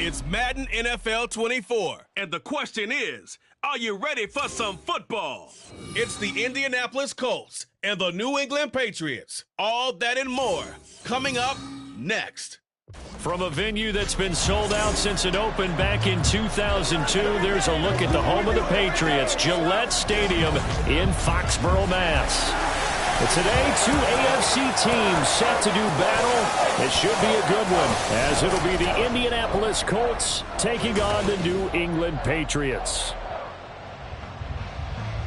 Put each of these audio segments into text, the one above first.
It's Madden NFL 24, and the question is, are you ready for some football? It's the Indianapolis Colts and the New England Patriots. All that and more coming up next. From a venue that's been sold out since it opened back in 2002, there's a look at the home of the Patriots, Gillette Stadium in Foxborough, Mass. But today, two AFC teams set to do battle. It should be a good one, as it'll be the Indianapolis Colts taking on the New England Patriots.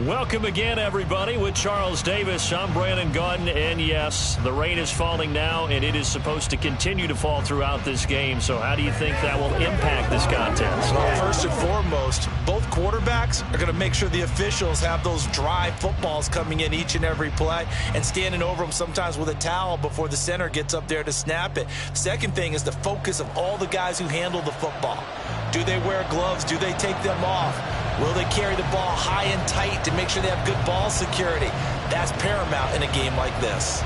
Welcome again, everybody. With Charles Davis, I'm Brandon Gaudin, and yes, the rain is falling now, and it is supposed to continue to fall throughout this game. So how do you think that will impact this contest? Well, first and foremost, both quarterbacks are going to make sure the officials have those dry footballs coming in each and every play and standing over them sometimes with a towel before the center gets up there to snap it. Second thing is the focus of all the guys who handle the football. Do they wear gloves? Do they take them off? Will they carry the ball high and tight to make sure they have good ball security? That's paramount in a game like this.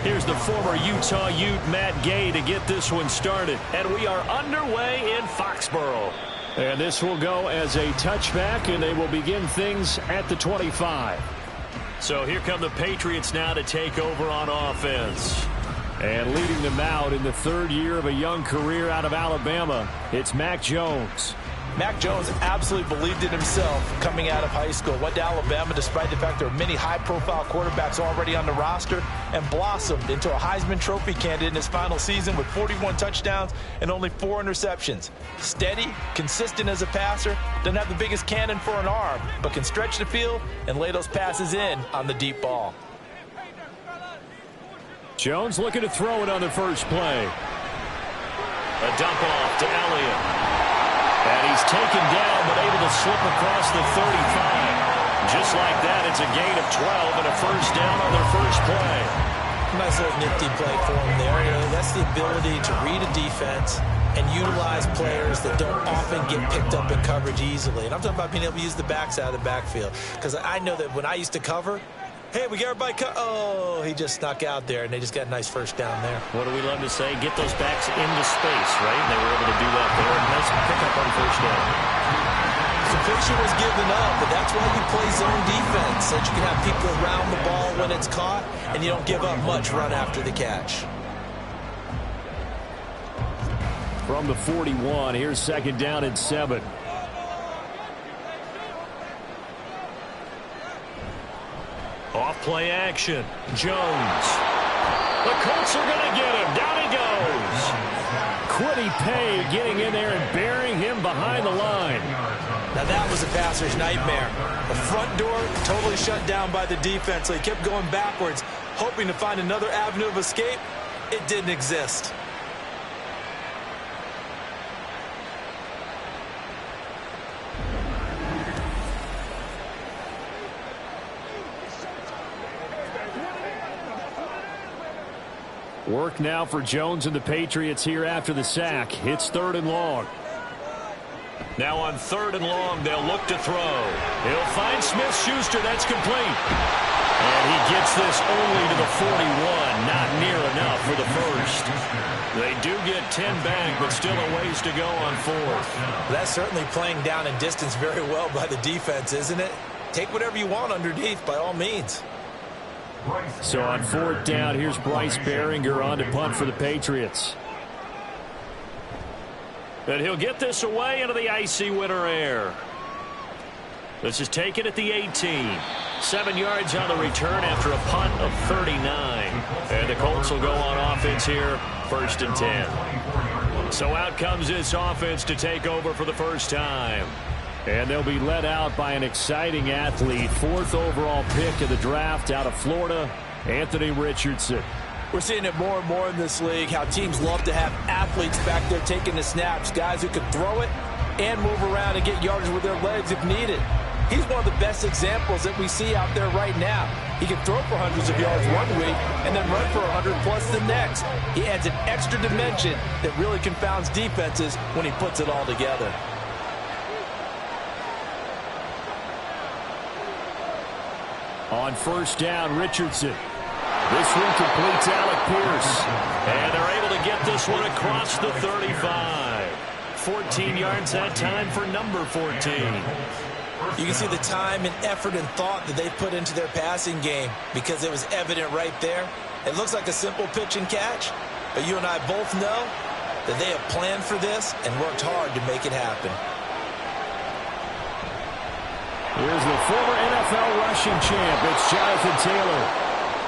Here's the former Utah Ute, Matt Gay, to get this one started. And we are underway in Foxborough. And this will go as a touchback, and they will begin things at the 25. So here come the Patriots now to take over on offense. And leading them out in the third year of a young career out of Alabama, it's Mac Jones. Mac Jones absolutely believed in himself coming out of high school. Went to Alabama despite the fact there are many high-profile quarterbacks already on the roster, and blossomed into a Heisman Trophy candidate in his final season with 41 touchdowns and only 4 interceptions. Steady, consistent as a passer, doesn't have the biggest cannon for an arm, but can stretch the field and lay those passes in on the deep ball. Jones looking to throw it on the first play. A dump off to Elliott. And he's taken down, but able to slip across the 35. Just like that, it's a gain of 12 and a first down on their first play. Nice little nifty play for him there. You know, that's the ability to read a defense and utilize players that don't often get picked up in coverage easily. And I'm talking about being able to use the backs out of the backfield. Because I know that when I used to cover, hey, we got everybody oh, he just snuck out there, and they just got a nice first down there. What do we love to say? Get those backs into space, right? And they were able to do that there. Nice pickup on first down. Completion was given up, but that's why you play zone defense, so that you can have people around the ball when it's caught, and you don't give up much run after the catch. From the 41, here's second down and 7. Off play action. Jones. The Colts are going to get him. Down he goes. Quiddy Pay getting in there and burying him behind the line. Now that was a passer's nightmare. The front door totally shut down by the defense, so he kept going backwards, hoping to find another avenue of escape. It didn't exist. Work now for Jones and the Patriots here after the sack. It's 3rd and long. Now on 3rd and long, they'll look to throw. He'll find Smith-Schuster. That's complete. And he gets this only to the 41. Not near enough for the first. They do get 10 back, but still a ways to go on 4th. That's certainly playing down in distance very well by the defense, isn't it? Take whatever you want underneath, by all means. So on 4th down, here's Bryce Behringer on to punt for the Patriots. And he'll get this away into the icy winter air. This is taken at the 18. 7 yards on the return after a punt of 39. And the Colts will go on offense here, 1st and 10. So out comes this offense to take over for the first time. And they'll be led out by an exciting athlete. 4th overall pick of the draft out of Florida, Anthony Richardson. We're seeing it more and more in this league, how teams love to have athletes back there taking the snaps, guys who can throw it and move around and get yardage with their legs if needed. he's one of the best examples that we see out there right now. He can throw for hundreds of yards one week and then run for 100+ the next. He adds an extra dimension that really confounds defenses when he puts it all together. On first down, Richardson. This one completes Alec Pierce. And they're able to get this one across the 35. 14 yards that time for number 14. You can see the time and effort and thought that they put into their passing game because it was evident right there. It looks like a simple pitch and catch, but you and I both know that they have planned for this and worked hard to make it happen. Here's the former NFL rushing champ. It's Jonathan Taylor.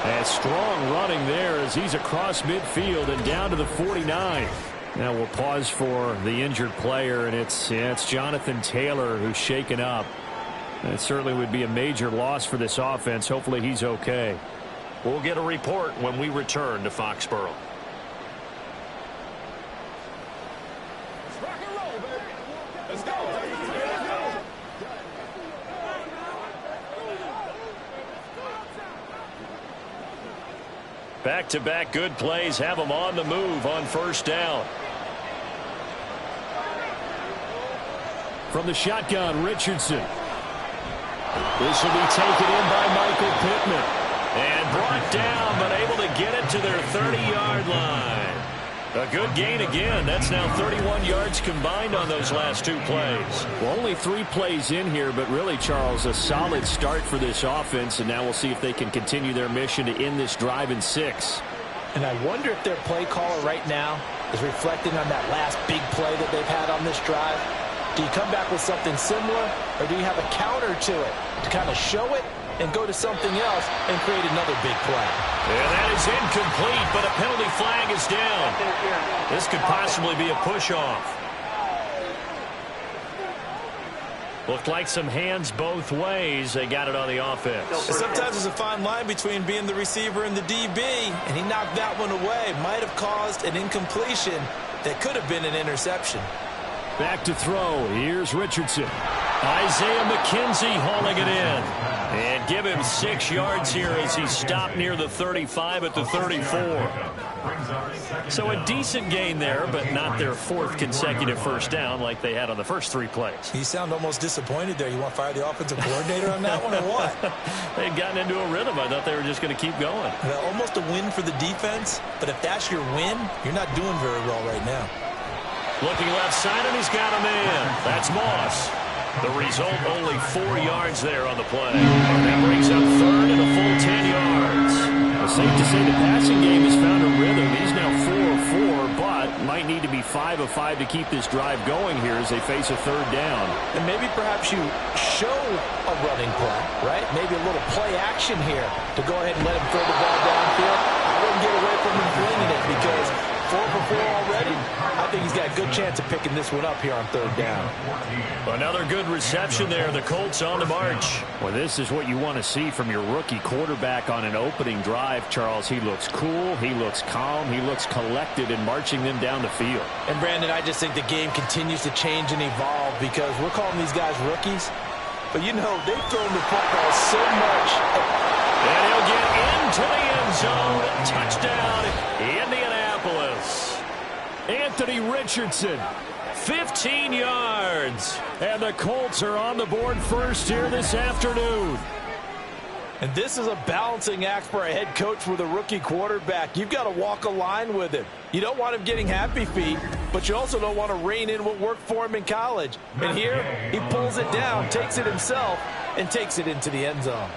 And strong running there as he's across midfield and down to the 49. Now we'll pause for the injured player, and it's Jonathan Taylor who's shaken up. It certainly would be a major loss for this offense. Hopefully he's okay. We'll get a report when we return to Foxborough. Back-to-back good plays have them on the move on first down. From the shotgun, Richardson. This will be taken in by Michael Pittman. And brought down, but able to get it to their 30-yard line. A good gain again. That's now 31 yards combined on those last two plays. Well, only 3 plays in here, but really, Charles, a solid start for this offense. And now we'll see if they can continue their mission to end this drive in 6. And I wonder if their play caller right now is reflecting on that last big play that they've had on this drive. Do you come back with something similar, or do you have a counter to it to kind of show it and go to something else and create another big play? And that is incomplete, but a penalty flag is down. This could possibly be a push-off. Looked like some hands both ways. They got it on the offense. Sometimes there's a fine line between being the receiver and the DB, and he knocked that one away. Might have caused an incompletion that could have been an interception. Back to throw. Here's Richardson. Isaiah McKenzie hauling it in. And give him 6 yards here as he stopped near the 35 at the 34. So a decent gain there, but not their 4th consecutive first down like they had on the first 3 plays. You sound almost disappointed there. You want to fire the offensive coordinator on that one or what? They had gotten into a rhythm. I thought they were just going to keep going. Well, almost a win for the defense, but if that's your win, you're not doing very well right now. Looking left side, and he's got him in. That's Moss. The result, only 4 yards there on the play. That brings up 3rd and a full 10 yards. It's safe to say the passing game has found a rhythm. He's now 4 of 4, but might need to be 5 of 5 to keep this drive going here as they face a 3rd down. And maybe perhaps you show a running play, right? Maybe a little play action here to go ahead and let him throw the ball downfield. I wouldn't get away from him flinging it because 4 for 4 already. I think he's got a good chance of picking this one up here on 3rd down. Another good reception there. The Colts on the march. Well, this is what you want to see from your rookie quarterback on an opening drive, Charles. He looks cool. He looks calm. He looks collected in marching them down the field. And, Brandon, I just think the game continues to change and evolve because we're calling these guys rookies. But, you know, they've thrown the football so much. And he'll get into the end zone. Touchdown, Indianapolis. Anthony Richardson, 15 yards. And the Colts are on the board first here this afternoon. And this is a balancing act for a head coach with a rookie quarterback. You've got to walk a line with him. You don't want him getting happy feet, but you also don't want to rein in what worked for him in college. And here, he pulls it down, takes it himself, and takes it into the end zone.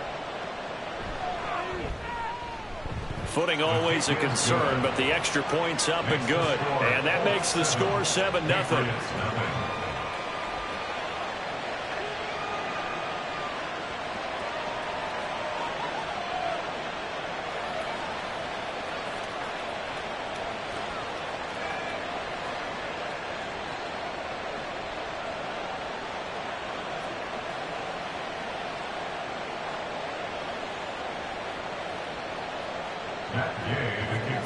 Footing always a concern, but the extra point's up and good. And that makes the score 7-0.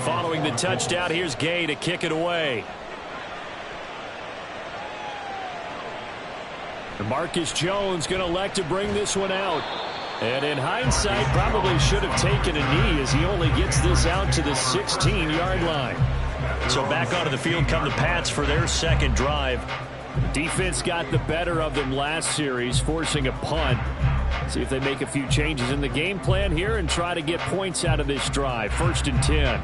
Following the touchdown, here's Gay to kick it away. Marcus Jones going to elect to bring this one out. And in hindsight, probably should have taken a knee as he only gets this out to the 16-yard line. So back onto the field come the Pats for their second drive. Defense got the better of them last series, forcing a punt. See if they make a few changes in the game plan here and try to get points out of this drive. 1st and 10.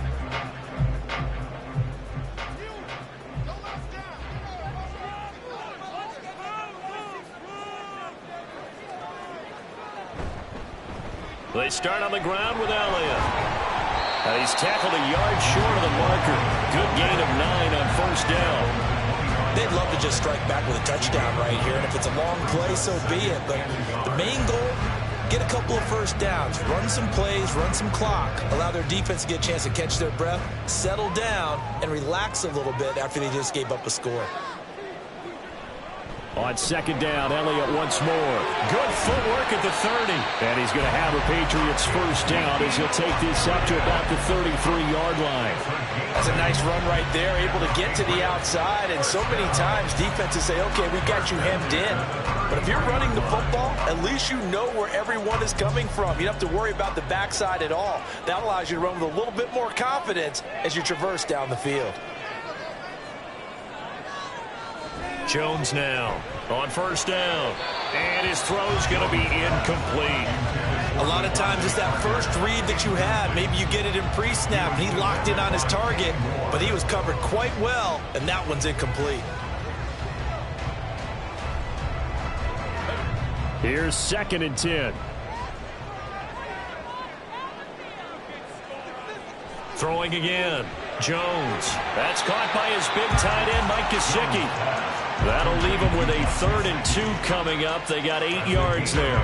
They start on the ground with Elliott. He's tackled a yard short of the marker. Good gain of 9 on 1st down. They'd love to just strike back with a touchdown right here, and if it's a long play, so be it. But the main goal, get a couple of first downs, run some plays, run some clock, allow their defense to get a chance to catch their breath, settle down, and relax a little bit after they just gave up a score. On 2nd down, Elliott once more. Good footwork at the 30. And he's going to have a Patriots 1st down as he'll take this up to about the 33-yard line. That's a nice run right there, able to get to the outside. And so many times defenses say, okay, we got you hemmed in. But if you're running the football, at least you know where everyone is coming from. You don't have to worry about the backside at all. That allows you to run with a little bit more confidence as you traverse down the field. Jones now on 1st down. And his throw's going to be incomplete. A lot of times it's that first read that you have. Maybe you get it in pre-snap, and he locked in on his target, but he was covered quite well, and that one's incomplete. Here's 2nd and 10. Throwing again. Jones. That's caught by his big tight end, Mike Gesicki. That'll leave them with a 3rd and 2 coming up. They got 8 yards there.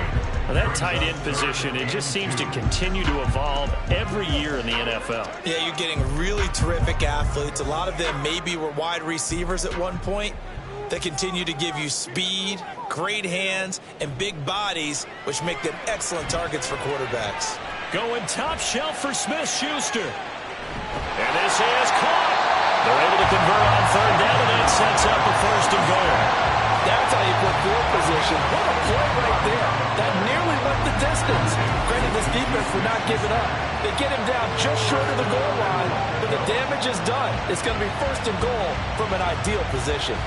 Well, that tight end position, it just seems to continue to evolve every year in the NFL. Yeah, you're getting really terrific athletes. A lot of them maybe were wide receivers at one point. They continue to give you speed, great hands, and big bodies, which make them excellent targets for quarterbacks. Going top shelf for Smith-Schuster. And this is caught. They're able to convert on 3rd down, and that sets up a 1st and goal. That's how you put field position. What a play right there. That nearly went the distance. Credit this defense for not giving up. They get him down just short of the goal line, but the damage is done. It's going to be 1st and goal from an ideal position.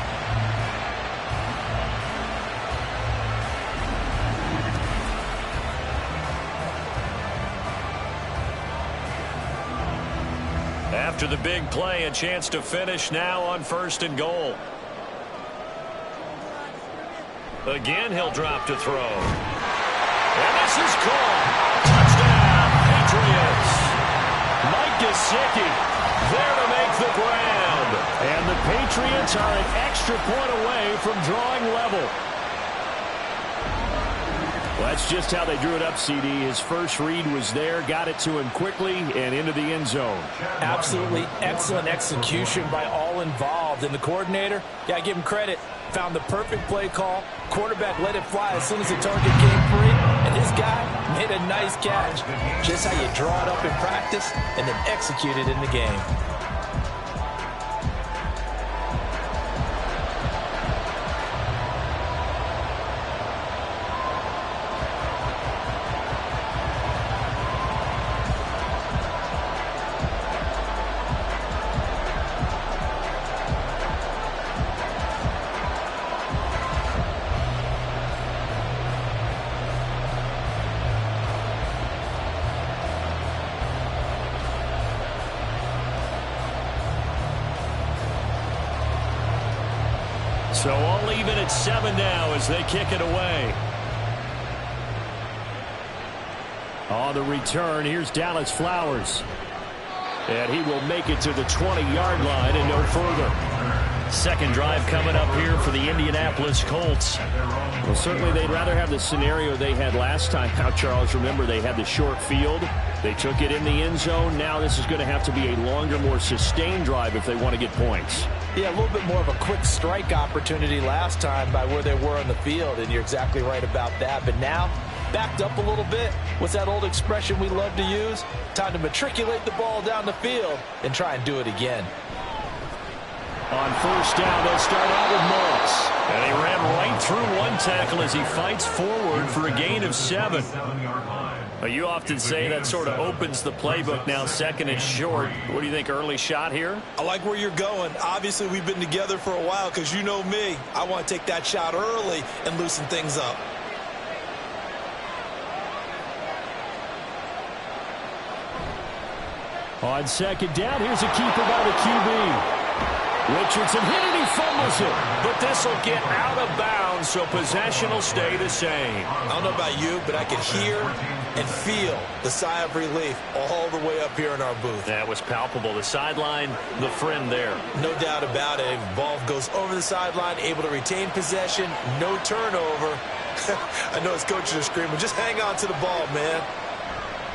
After the big play, a chance to finish now on 1st and goal. Again, he'll drop to throw. And this is caught. Touchdown, Patriots. Mike Gesicki there to make the grab. And the Patriots are an extra point away from drawing level. Well, that's just how they drew it up, CD. His first read was there, got it to him quickly, and into the end zone. Absolutely excellent execution by all involved. And the coordinator, yeah, I give him credit, found the perfect play call. Quarterback let it fly as soon as the target came free, and his guy made a nice catch. Just how you draw it up in practice and then execute it in the game. So all even at 7 now as they kick it away. On the return, here's Dallas Flowers. And he will make it to the 20-yard line and no further. Second drive coming up here for the Indianapolis Colts. Well, certainly they'd rather have the scenario they had last time. Now, Charles, remember they had the short field. They took it in the end zone. Now this is going to have to be a longer, more sustained drive if they want to get points. Yeah, a little bit more of a quick strike opportunity last time by where they were on the field, and you're exactly right about that. But now, backed up a little bit. What's that old expression we love to use? Time to matriculate the ball down the field and try and do it again. On first down, they'll start out with Moss. And he ran right through one tackle as he fights forward for a gain of 7. Well, you often say that sort of opens the playbook now, second and short. What do you think, early shot here? I like where you're going. Obviously, we've been together for a while because you know me. I want to take that shot early and loosen things up. On second down, here's a keeper by the QB. Richardson hit it, he fumbles it. But this will get out of bounds, so possession will stay the same. I don't know about you, but I could hear and feel the sigh of relief all the way up here in our booth. That was palpable. The sideline, the friend there. No doubt about it. Ball goes over the sideline, able to retain possession, no turnover. I know his coaches are screaming, just hang on to the ball, man.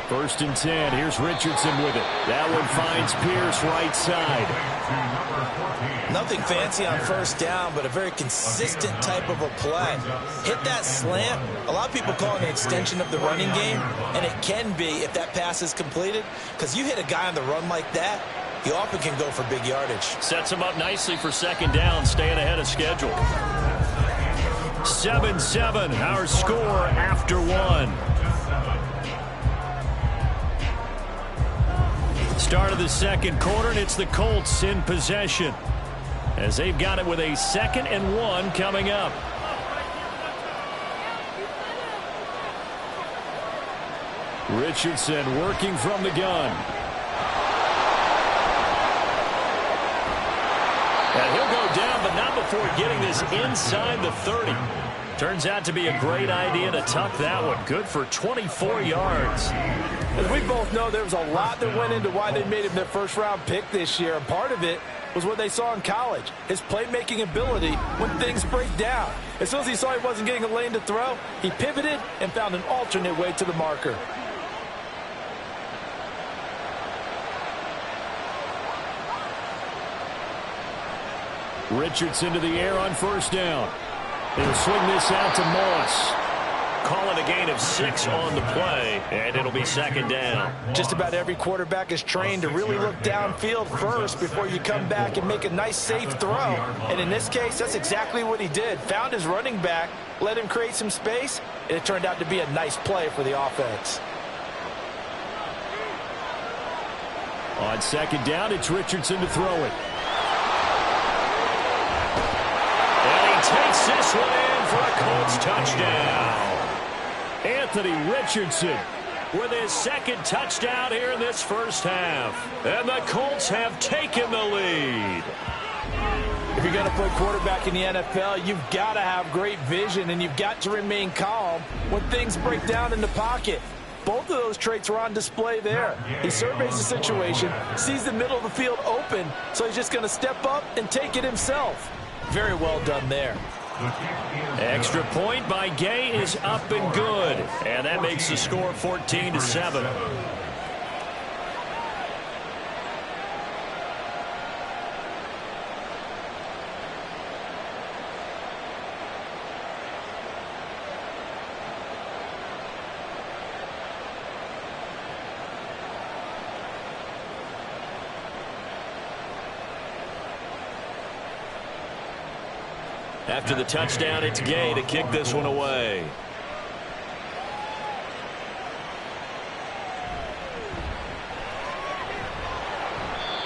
First and 10. Here's Richardson with it. That one finds Pierce right side. Nothing fancy on first down, but a very consistent type of a play. Hit that slant. A lot of people call it an extension of the running game, and it can be if that pass is completed, because you hit a guy on the run like that, he often can go for big yardage. Sets him up nicely for second down, staying ahead of schedule. 7-7, our score after 1. Start of the second quarter, and it's the Colts in possession as they've got it with a 2nd and 1 coming up. Richardson working from the gun. And he'll go down, but not before getting this inside the 30. Turns out to be a great idea to tuck that one. Good for 24 yards. As we both know, there was a lot that went into why they made him their first-round pick this year. And part of it was what they saw in college, his playmaking ability when things break down. As soon as he saw he wasn't getting a lane to throw, he pivoted and found an alternate way to the marker. Richardson to the air on first down. He'll swing this out to Moss. Call it a gain of 6 on the play, and it'll be second down. Just about every quarterback is trained to really look downfield first before you come back and make a nice, safe throw. And in this case, that's exactly what he did. Found his running back, let him create some space, and it turned out to be a nice play for the offense. On second down, it's Richardson to throw it. And he takes this one in for a Colts touchdown. Anthony Richardson with his 2nd touchdown here in this first half. And the Colts have taken the lead. If you're going to play quarterback in the NFL, you've got to have great vision, and you've got to remain calm when things break down in the pocket. Both of those traits were on display there. He surveys the situation, sees the middle of the field open, so he's just going to step up and take it himself. Very well done there. Extra point by Gay is up and good. And that makes the score 14-7. After the touchdown, it's Gay to kick this one away.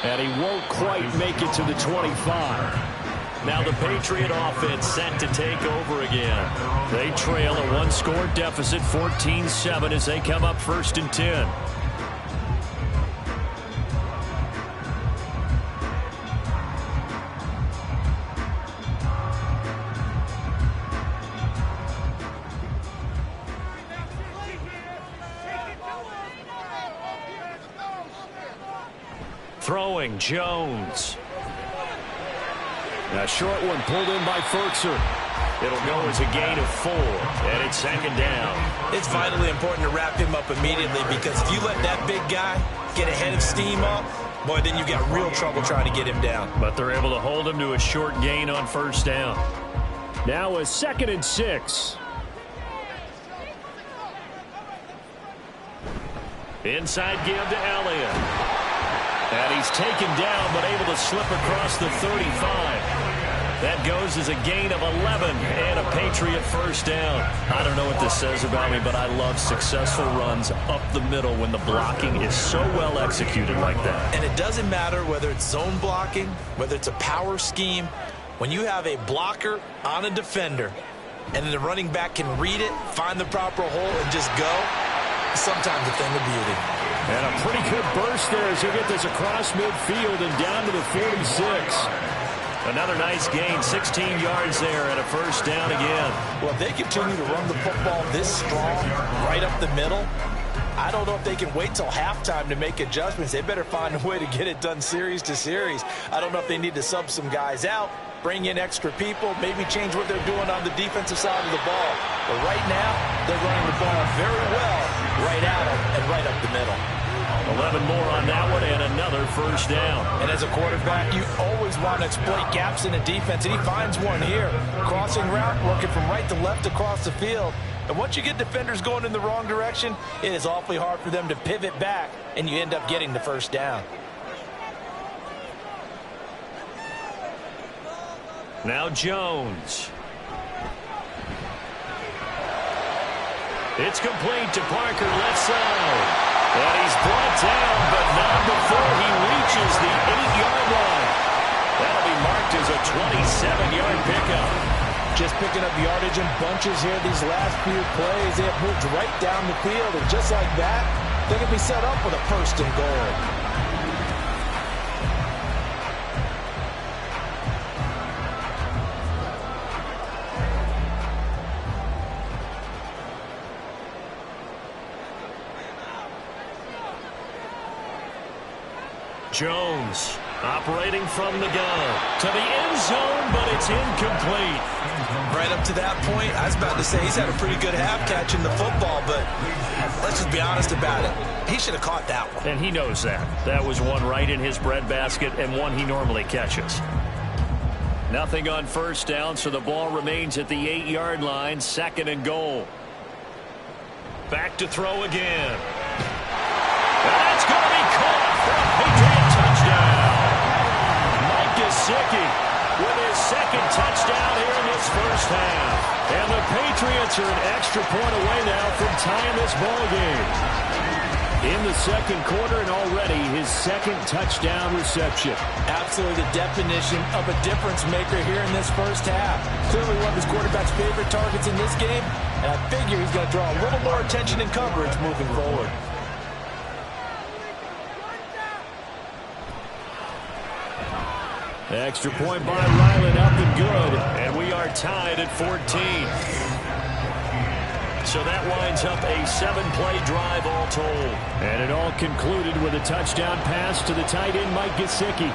And he won't quite make it to the 25. Now the Patriot offense set to take over again. They trail a 1-score deficit, 14-7, as they come up 1st and 10. Throwing Jones. A short one pulled in by Ferkser. It'll go as a gain of 4, and it's second down. It's vitally important to wrap him up immediately, because if you let that big guy get ahead of steam up, boy, then you've got real trouble trying to get him down. But they're able to hold him to a short gain on first down. Now a 2nd and 6. Inside give to Elliott. And he's taken down, but able to slip across the 35. That goes as a gain of 11 and a Patriot first down. I don't know what this says about me, but I love successful runs up the middle when the blocking is so well executed like that. And it doesn't matter whether it's zone blocking, whether it's a power scheme. When you have a blocker on a defender and then the running back can read it, find the proper hole, and just go, sometimes a thing of beauty. And a pretty good burst there as he get this across midfield and down to the 46. Another nice gain, 16 yards there and a first down again. Well, if they continue to run the football this strong, right up the middle, I don't know if they can wait till halftime to make adjustments. They better find a way to get it done series to series. I don't know if they need to sub some guys out, bring in extra people, maybe change what they're doing on the defensive side of the ball. But right now, they're running the ball very well, right at them and right up the middle. 11 more on that one and another first down. And as a quarterback, you always want to exploit gaps in the defense, and he finds one here. Crossing route, working from right to left across the field. And once you get defenders going in the wrong direction, it is awfully hard for them to pivot back, and you end up getting the first down. Now Jones. It's complete to Parker, left side. And he's brought down, but not before he reaches the 8-yard line. That'll be marked as a 27-yard pickup. Just picking up yardage in bunches here these last few plays. They have moved right down the field, and just like that, they can be set up with a first and goal. Jones operating from the gun to the end zone, but it's incomplete. Right up to that point, I was about to say he's had a pretty good half catching the football, but let's just be honest about it. He should have caught that one. And he knows that. That was one right in his breadbasket and one he normally catches. Nothing on first down, so the ball remains at the 8-yard line, second and goal. Back to throw again. That's going to be caught for a Patriot touchdown. Mike Gesicki with his second touchdown here in this first half. And the Patriots are an extra point away now from tying this ball game. In the second quarter and already his second touchdown reception. Absolutely the definition of a difference maker here in this first half. Clearly one of his quarterback's favorite targets in this game, and I figure he's going to draw a little more attention and coverage moving forward. Extra point by Ryland, up and good, and we are tied at 14. So that winds up a 7-play drive all told. And it all concluded with a touchdown pass to the tight end, Mike Gesicki.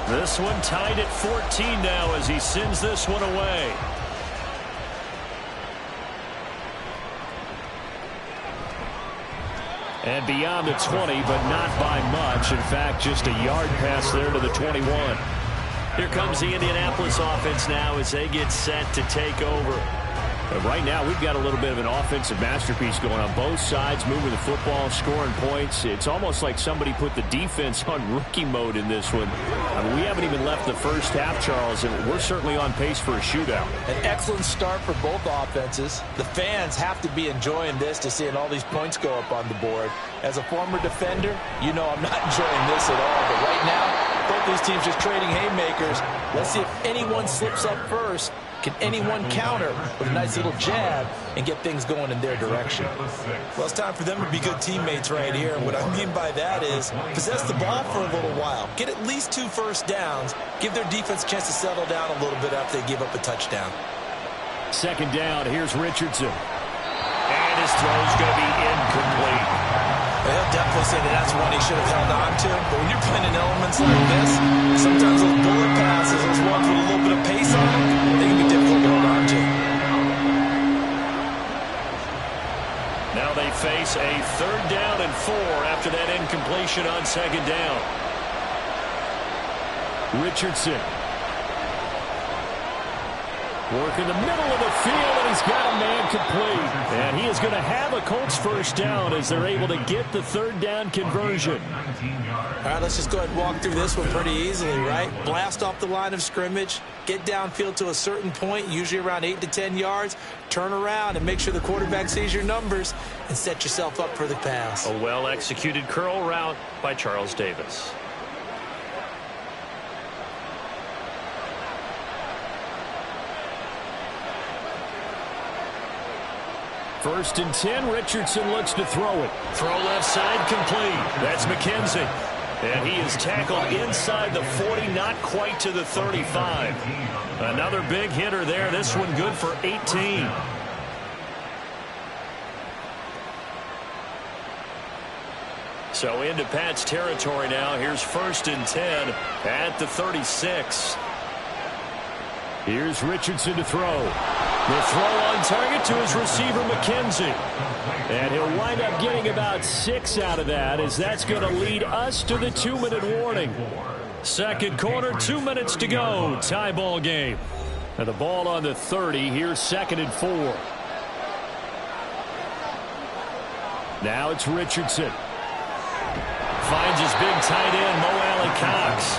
This one tied at 14 now as he sends this one away. And beyond the 20, but not by much. In fact, just a yard pass there to the 21. Here comes the Indianapolis offense now as they get set to take over. But right now, we've got a little bit of an offensive masterpiece going on both sides, moving the football, scoring points. It's almost like somebody put the defense on rookie mode in this one. I mean, we haven't even left the first half, Charles, and we're certainly on pace for a shootout. An excellent start for both offenses. The fans have to be enjoying this to seeing all these points go up on the board. As a former defender, you know I'm not enjoying this at all. But right now, both these teams just trading haymakers. Let's see if anyone slips up first. Can anyone counter with a nice little jab and get things going in their direction? Well, it's time for them to be good teammates right here. And what I mean by that is possess the ball for a little while. Get at least 2 first downs. Give their defense a chance to settle down a little bit after they give up a touchdown. Second down, here's Richardson. And his throw's going to be incomplete. Well, he'll definitely say that that's one he should have held on to. But when you're playing in elements like this, sometimes those bullet passes, those ones with a little bit of pace on them, they can be difficult to hold on to. face a 3rd down and 4 after that incompletion on 2nd down. Richardson. Working the middle of the field, and he's got a man complete. And he is going to have a Colts 1st down as they're able to get the 3rd down conversion. All right, let's just go ahead and walk through this one pretty easily, right? Blast off the line of scrimmage, get downfield to a certain point, usually around 8 to 10 yards, turn around and make sure the quarterback sees your numbers and set yourself up for the pass. A well-executed curl route by Charles Davis. First and 10, Richardson looks to throw it. Throw left side complete. That's McKenzie. And he is tackled inside the 40, not quite to the 35. Another big hitter there. This one good for 18. So into Pat's territory now. Here's 1st and 10 at the 36. Here's Richardson to throw. The throw on target to his receiver, McKenzie. And he'll wind up getting about 6 out of that, as that's going to lead us to the 2-minute warning. 2nd quarter, 2 minutes to go. Tie ball game. And the ball on the 30. Here's 2nd and 4. Now it's Richardson. Finds his big tight end, Mo Alley-Cox.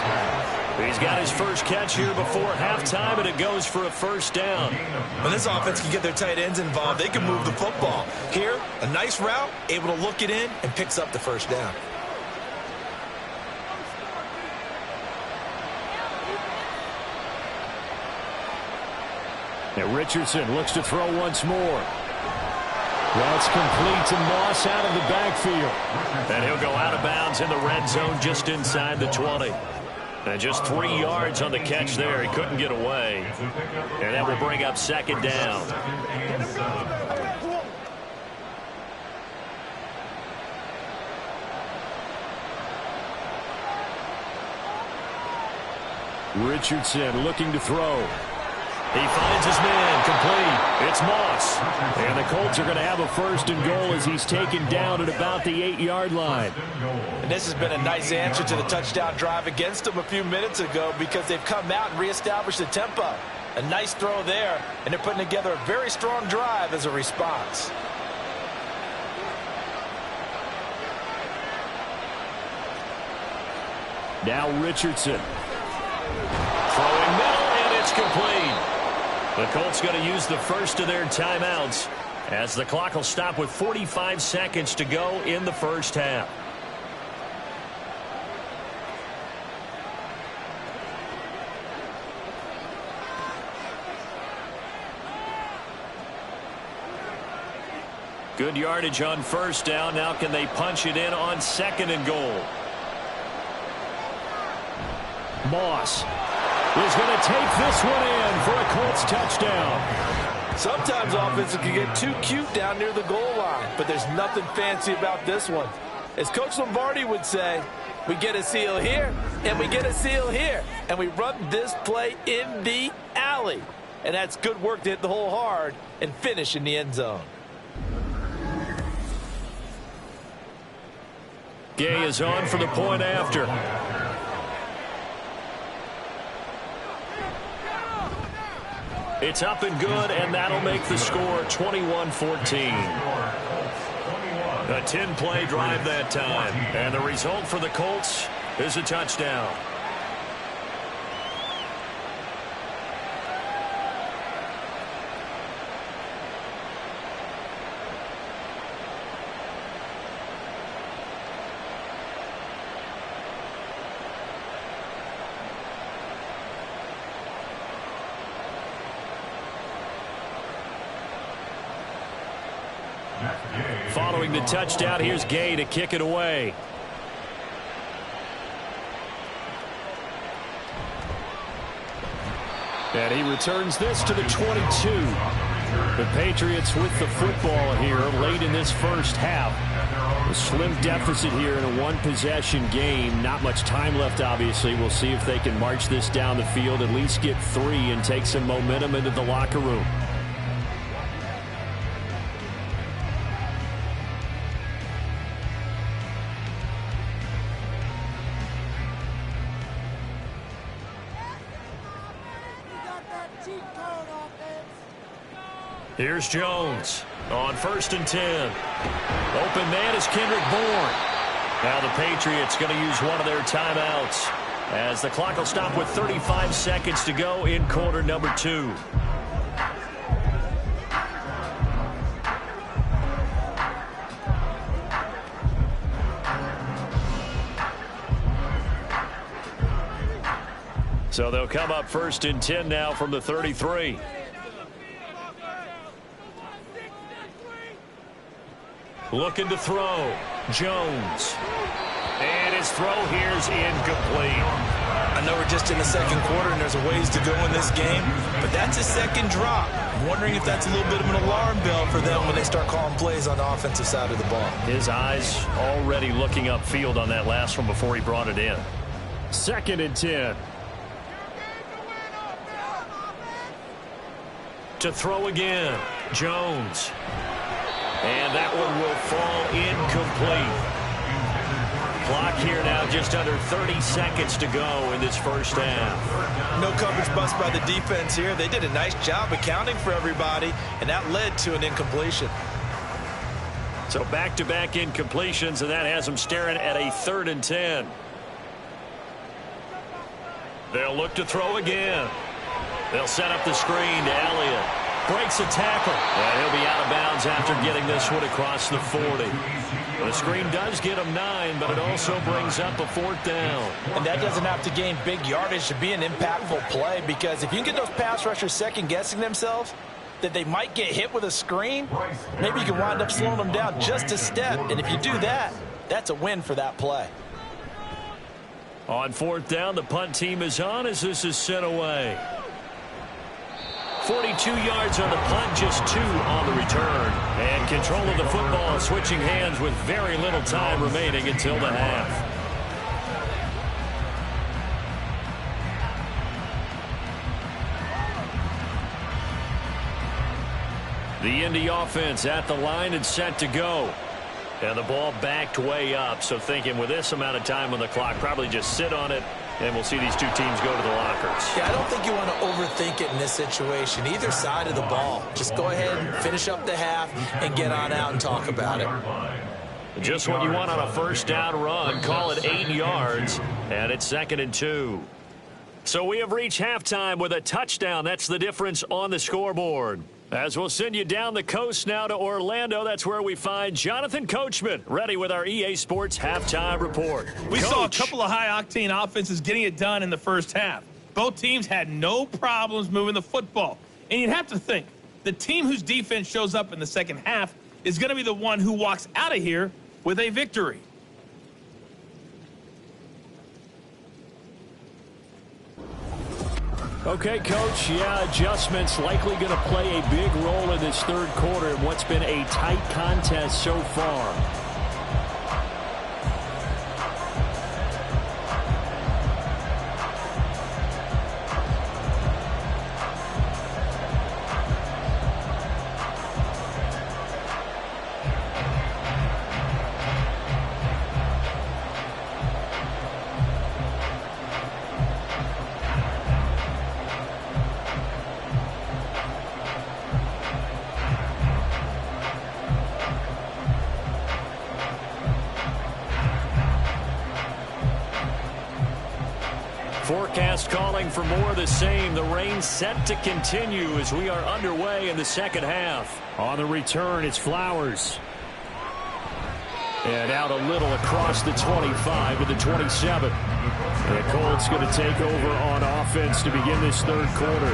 He's got his first catch here before halftime, and it goes for a 1st down. When this offense can get their tight ends involved, they can move the football. Here, a nice route, able to look it in, and picks up the 1st down. Now Richardson looks to throw once more. That's complete to Moss out of the backfield. And he'll go out of bounds in the red zone just inside the 20. And just 3 yards on the catch there. He couldn't get away. And that will bring up 2nd down. Richardson looking to throw. He finds his man, complete. It's Moss. And the Colts are going to have a 1st and goal as he's taken down at about the 8-yard line. And this has been a nice answer to the touchdown drive against them a few minutes ago, because they've come out and reestablished the tempo. A nice throw there, and they're putting together a very strong drive as a response. Now Richardson. Throwing middle, and it's complete. The Colts going to use the first of their timeouts as the clock will stop with 45 seconds to go in the 1st half. Good yardage on 1st down. Now can they punch it in on 2nd and goal? Moss is going to take this one in for a Colts touchdown. Sometimes offenses can get too cute down near the goal line, but there's nothing fancy about this one. As Coach Lombardi would say, we get a seal here, and we get a seal here, and we run this play in the alley. And that's good work to hit the hole hard and finish in the end zone. Gay is on for the point after. It's up and good, and that'll make the score 21-14. A 10-play drive that time, and the result for the Colts is a touchdown. Following the touchdown, here's Gay to kick it away. And he returns this to the 22. The Patriots with the football here late in this 1st half. A slim deficit here in a one-possession game. Not much time left, obviously. We'll see if they can march this down the field, at least get 3 and take some momentum into the locker room. Here's Jones on 1st and 10. Open man is Kendrick Bourne. Now the Patriots going to use one of their timeouts as the clock will stop with 35 seconds to go in quarter number 2. So they'll come up 1st and 10 now from the 33. Looking to throw. Jones. And his throw here's incomplete. I know we're just in the second quarter and there's a ways to go in this game, but that's a second drop. I'm wondering if that's a little bit of an alarm bell for them when they start calling plays on the offensive side of the ball. His eyes already looking upfield on that last one before he brought it in. 2nd and 10. To throw again. Jones. And that one will fall incomplete. Clock here now just under 30 seconds to go in this first half. No coverage bust by the defense here. They did a nice job accounting for everybody, and that led to an incompletion. So back-to-back incompletions, and that has them staring at a 3rd and 10. They'll look to throw again. They'll set up the screen to Elliott. Breaks a tackle. And he'll be out of bounds after getting this one across the 40. The screen does get him 9, but it also brings up a 4th down. And that doesn't have to gain big yardage to be an impactful play, because if you can get those pass rushers second-guessing themselves that they might get hit with a screen, maybe you can wind up slowing them down just a step. And if you do that, that's a win for that play. On 4th down, the punt team is on as this is sent away. 42 yards on the punt, just 2 on the return. And control of the football switching hands with very little time remaining until the half. The Indy offense at the line and set to go. And the ball backed way up. So thinking with this amount of time on the clock, probably just sit on it. And we'll see these two teams go to the lockers. Yeah, I don't think you want to overthink it in this situation. Either side of the ball. Just go ahead and finish up the half and get on out and talk about it. Just what you want on a first down run. Call it 8 yards. And it's 2nd and 2. So we have reached halftime with a touchdown. That's the difference on the scoreboard. As we'll send you down the coast now to Orlando, that's where we find Jonathan Coachman, ready with our EA Sports Halftime Report. We saw a couple of high-octane offenses getting it done in the first half. Both teams had no problems moving the football. And you'd have to think, the team whose defense shows up in the second half is going to be the one who walks out of here with a victory. Okay, Coach, yeah, adjustments likely going to play a big role in this third quarter in what's been a tight contest so far. Forecast calling for more of the same. The rain set to continue as we are underway in the second half. On the return, it's Flowers. And out a little across the 25 to the 27. The Colts going to take over on offense to begin this third quarter.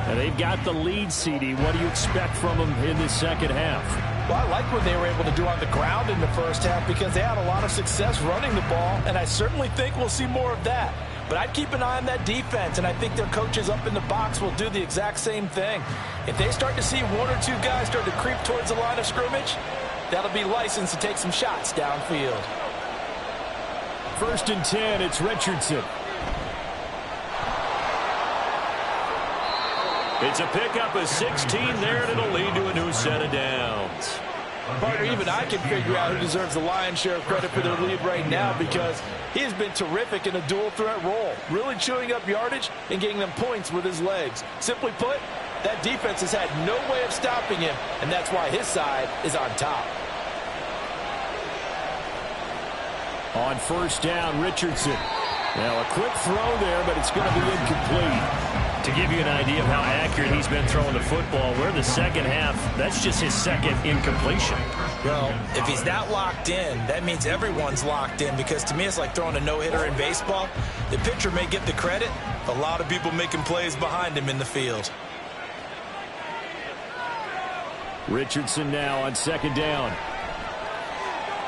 And they've got the lead, CD. What do you expect from them in the second half? Well, I like what they were able to do on the ground in the first half because they had a lot of success running the ball, and I certainly think we'll see more of that. But I'd keep an eye on that defense, and I think their coaches up in the box will do the exact same thing. If they start to see one or two guys start to creep towards the line of scrimmage, that'll be licensed to take some shots downfield. 1st and 10, it's Richardson. It's a pickup of 16 there, and it'll lead to a new set of downs. Partner, even I can figure out who deserves the lion's share of credit for their lead right now because he has been terrific in a dual threat role, really chewing up yardage and getting them points with his legs. Simply put, that defense has had no way of stopping him, and that's why his side is on top. On first down, Richardson. Now a quick throw there, but it's going to be incomplete. To give you an idea of how accurate he's been throwing the football, we're in the second half. That's just his second incompletion. Well, if he's that locked in, that means everyone's locked in because to me it's like throwing a no-hitter in baseball. The pitcher may get the credit. A lot of people making plays behind him in the field. Richardson now on second down.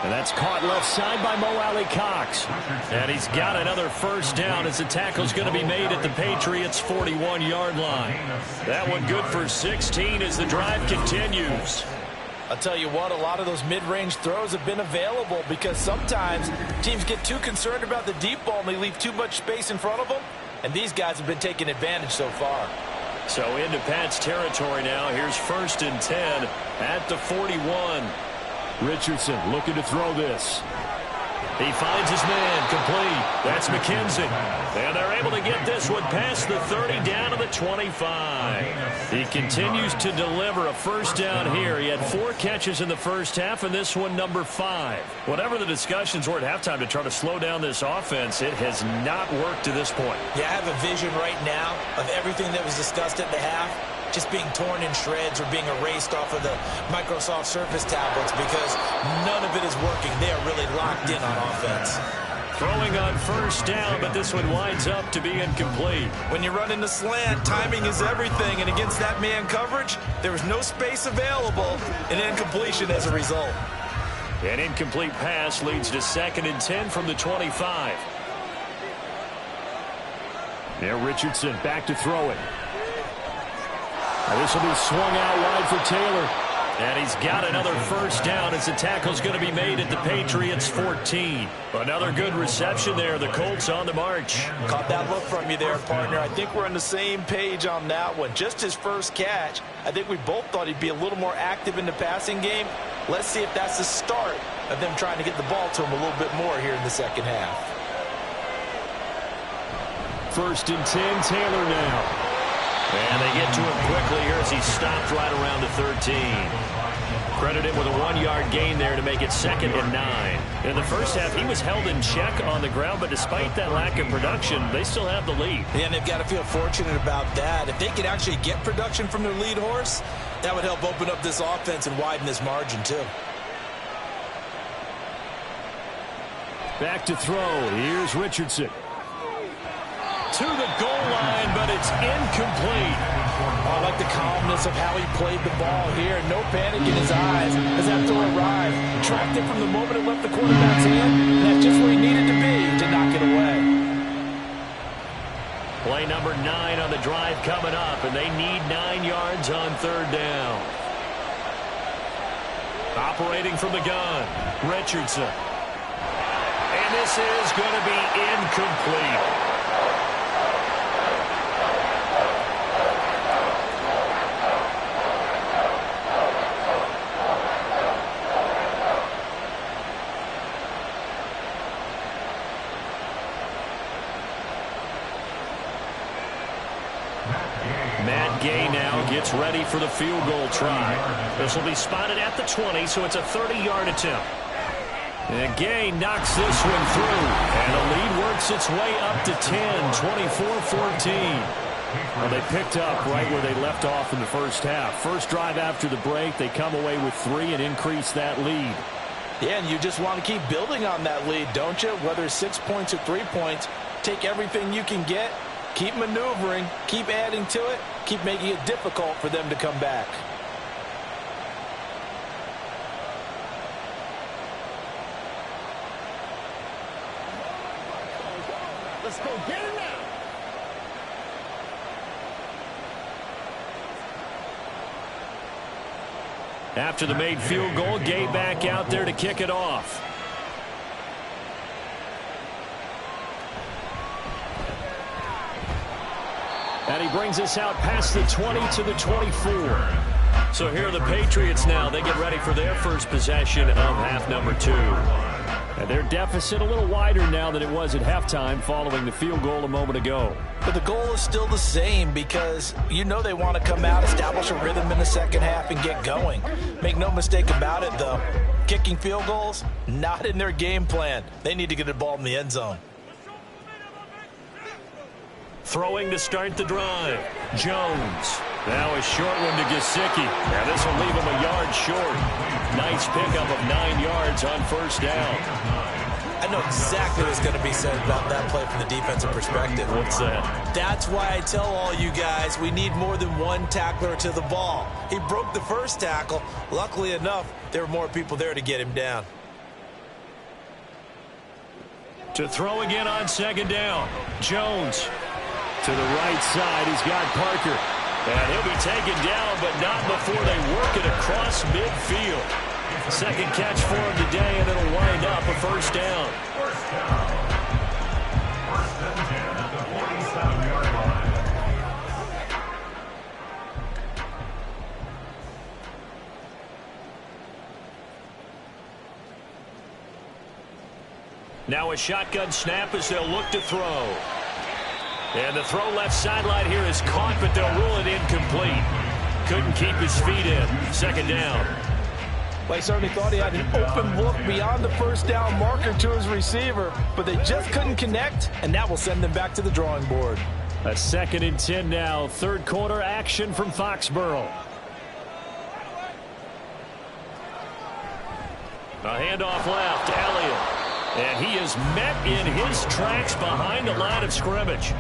And that's caught left side by Mo Alley-Cox. And he's got another first down as the tackle's going to be made at the Patriots' 41-yard line. That one good for 16 as the drive continues. I'll tell you what, a lot of those mid-range throws have been available because sometimes teams get too concerned about the deep ball and they leave too much space in front of them. And these guys have been taking advantage so far. So into Pat's territory now. Here's first and 10 at the 41. Richardson looking to throw this. He finds his man, complete. That's McKenzie. And they're able to get this one past the 30 down to the 25. He continues to deliver a first down here. He had 4 catches in the first half, and this one number 5. Whatever the discussions were at halftime to try to slow down this offense, it has not worked to this point. Yeah, I have a vision right now of everything that was discussed at the half just being torn in shreds or being erased off of the Microsoft Surface tablets because none of it is working. They are really locked in on offense. Throwing on first down, but this one winds up to be incomplete. When you run into slant, timing is everything, and against that man coverage, there was no space available, and incompletion as a result. An incomplete pass leads to second and 10 from the 25. Now Richardson back to throw it. Now this will be swung out wide for Taylor. And he's got another first down as the tackle's going to be made at the Patriots' 14. Another good reception there. The Colts on the march. Caught that look from you there, partner. I think we're on the same page on that one. Just his first catch. I think we both thought he'd be a little more active in the passing game. Let's see if that's the start of them trying to get the ball to him a little bit more here in the second half. First and 10, Taylor now. And they get to him quickly here as he stopped right around the 13. Credit him with a 1-yard gain there to make it second and 9. In the first half, he was held in check on the ground, but despite that lack of production, they still have the lead. Yeah, and they've got to feel fortunate about that. If they could actually get production from their lead horse, that would help open up this offense and widen this margin, too. Back to throw. Here's Richardson. To the goal line, but it's incomplete. I like the calmness of how he played the ball here. No panic in his eyes as that throw arrived. Tracked it from the moment it left the quarterback's hand, and that's just where he needed to be to knock it away. Play number 9 on the drive coming up, and they need 9 yards on third down. Operating from the gun, Richardson. And this is going to be incomplete. Gets ready for the field goal try. This will be spotted at the 20, so it's a 30-yard attempt. And Gay knocks this one through. And the lead works its way up to 10, 24-14. Well, they picked up right where they left off in the first half. First drive after the break, they come away with 3 and increase that lead. Yeah, and you just want to keep building on that lead, don't you? Whether it's 6 points or 3 points, take everything you can get. Keep maneuvering, keep adding to it, keep making it difficult for them to come back. Let's go get it now. After the made field goal, Gay back out there to kick it off. And he brings us out past the 20 to the 24. So here are the Patriots now. They get ready for their first possession of half number 2. And their deficit a little wider now than it was at halftime following the field goal a moment ago. But the goal is still the same because you know they want to come out, establish a rhythm in the second half, and get going. Make no mistake about it, though. Kicking field goals, not in their game plan. They need to get the ball in the end zone. Throwing to start the drive. Jones. Now a short one to Gesicki. Now this will leave him a yard short. Nice pickup of 9 yards on first down. I know exactly what's going to be said about that play from the defensive perspective. What's that? That's why I tell all you guys we need more than one tackler to the ball. He broke the first tackle. Luckily enough, there were more people there to get him down. To throw again on second down. Jones to the right side. He's got Parker. And he'll be taken down, but not before they work it across midfield. Second catch for him today, and it'll wind up a first down. Now a shotgun snap as they'll look to throw. And the throw left sideline here is caught, but they'll rule it incomplete. Couldn't keep his feet in. Second down. They certainly thought he had an open look beyond the first down marker to his receiver, but they just couldn't connect, and that will send them back to the drawing board. A 2nd and 10 now. Third quarter action from Foxborough. A handoff left. Elliott. And he is met in his tracks behind the line of scrimmage.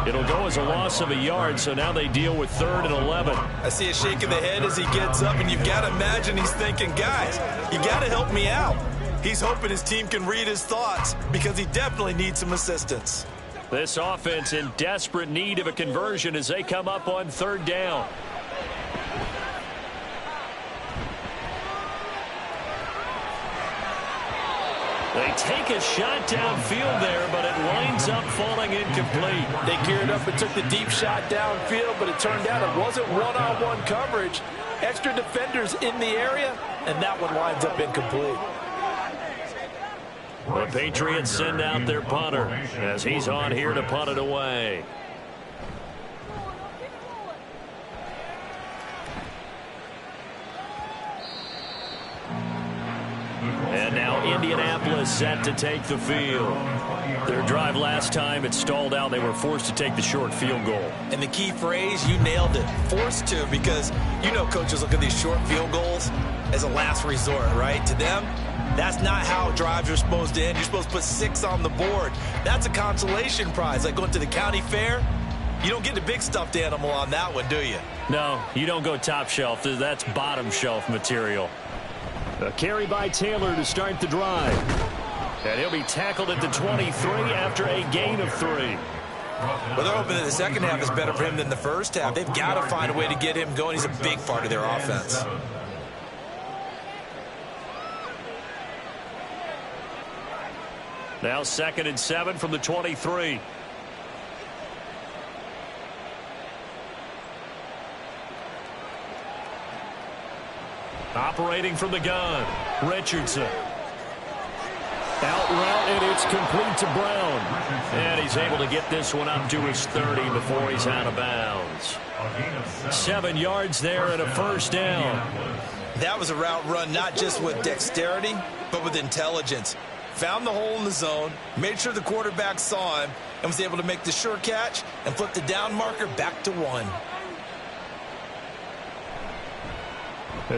It'll go as a loss of a yard, so now they deal with 3rd and 11. I see a shake of the head as he gets up, and you've got to imagine he's thinking, guys, you got to help me out. He's hoping his team can read his thoughts because he definitely needs some assistance. This offense in desperate need of a conversion as they come up on 3rd down. They take a shot downfield there, but it winds up falling incomplete. They geared up and took the deep shot downfield, but it turned out it wasn't one-on-one coverage. Extra defenders in the area, and that one winds up incomplete. The Patriots send out their punter as he's on here to punt it away. And now Indianapolis set to take the field. Their drive last time, it stalled out. They were forced to take the short field goal. And the key phrase, you nailed it, forced to, because you know coaches look at these short field goals as a last resort, right? To them, that's not how drives are supposed to end. You're supposed to put 6 on the board. That's a consolation prize, like going to the county fair. You don't get the big stuffed animal on that one, do you? No, you don't go top shelf. That's bottom shelf material. A carry by Taylor to start the drive. And he'll be tackled at the 23 after a gain of 3. Well, they're hoping that the second half is better for him than the first half. They've got to find a way to get him going. He's a big part of their offense. Now 2nd and 7 from the 23. Operating from the gun, Richardson. Out route, and it's complete to Brown. And he's able to get this one up to his 30 before he's out of bounds. 7 yards there and a first down. That was a route run not just with dexterity, but with intelligence. Found the hole in the zone, made sure the quarterback saw him, and was able to make the sure catch and flip the down marker back to 1.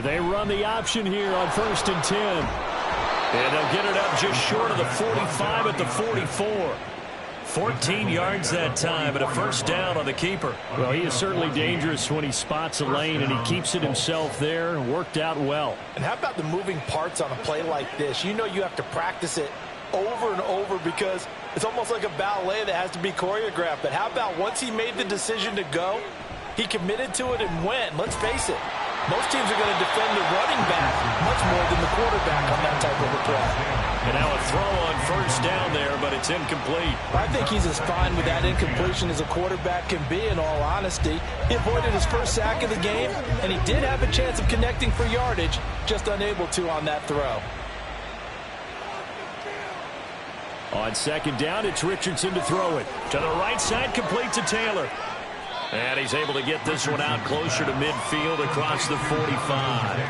They run the option here on 1st and 10. And they'll get it up just short of the 45 at the 44. 14 yards that time and a first down on the keeper. Well, he is certainly dangerous when he spots a lane, and he keeps it himself there. Worked out well. And how about the moving parts on a play like this? You know you have to practice it over and over because it's almost like a ballet that has to be choreographed. But how about once he made the decision to go, he committed to it and went. Let's face it. Most teams are going to defend the running back much more than the quarterback on that type of a play. And now a throw on first down there, but it's incomplete. I think he's as fine with that incompletion as a quarterback can be, in all honesty. He avoided his first sack of the game, and he did have a chance of connecting for yardage, just unable to on that throw. On second down, it's Richardson to throw it. To the right side, complete to Taylor. And he's able to get this one out closer to midfield across the 45.